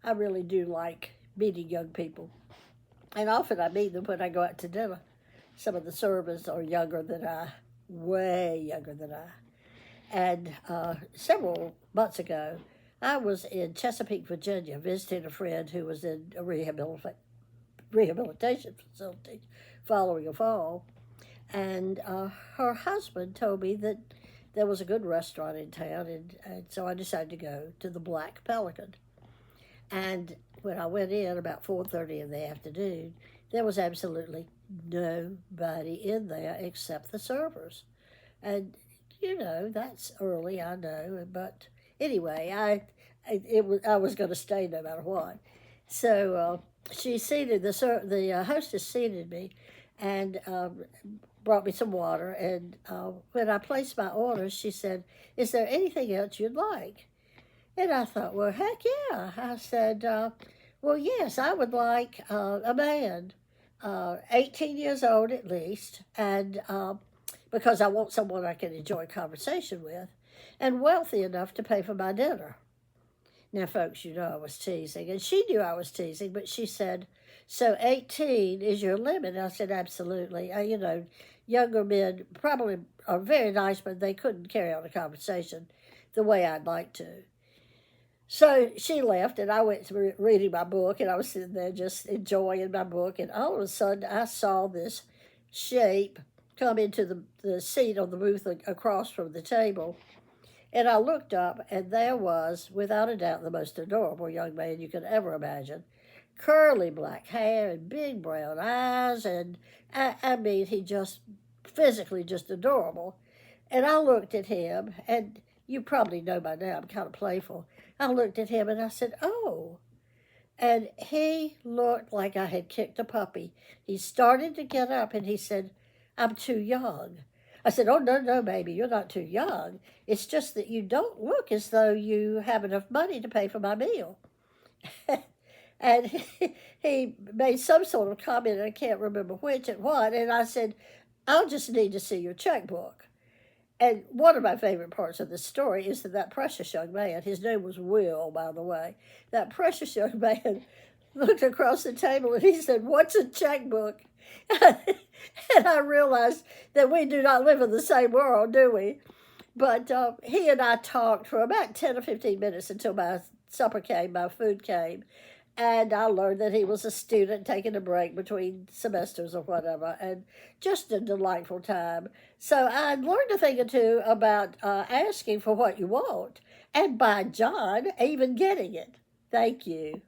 I really do like meeting young people. And often I meet them when I go out to dinner. Some of the servers are younger than I, way younger than I. And several months ago, I was in Chesapeake, Virginia, visiting a friend who was in a rehabilitation facility following a fall. And her husband told me that there was a good restaurant in town, and so I decided to go to the Black Pelican. And when I went in about 4:30 in the afternoon, there was absolutely nobody in there except the servers. And that's early, I know, but anyway, I was going to stay no matter what. So she seated the hostess seated me, and brought me some water. And when I placed my order, she said, "Is there anything else you'd like?" And I thought, well, heck yeah. I said, well, yes, I would like a man, 18 years old at least, and because I want someone I can enjoy conversation with, and wealthy enough to pay for my dinner. Now, folks, I was teasing, and she knew I was teasing, but she said, "So 18 is your limit?" And I said, "Absolutely." Younger men probably are very nice, but they couldn't carry on a conversation the way I'd like to. So she left, and I went to reading my book, and I was sitting there just enjoying my book, and all of a sudden I saw this shape come into the seat on the booth across from the table. And I looked up, and there was, without a doubt, the most adorable young man you could ever imagine. Curly black hair and big brown eyes, and I mean, he just physically just adorable. And I looked at him, and you probably know by now I'm kind of playful. I looked at him and I said, "Oh." And he looked like I had kicked a puppy. He started to get up and he said, "I'm too young." I said, "Oh, no, no, baby, you're not too young. It's just that you don't look as though you have enough money to pay for my meal." And he made some sort of comment, and I can't remember which and what. And I said, "I'll just need to see your checkbook." And one of my favorite parts of this story is that precious young man, his name was Will, by the way, that precious young man looked across the table and he said, "What's a checkbook?" And I realized that we do not live in the same world, do we? But he and I talked for about 10 or 15 minutes until my supper came, my food came. And I learned that he was a student taking a break between semesters or whatever, and just a delightful time. So I learned a thing or two about asking for what you want, and by John, even getting it. Thank you.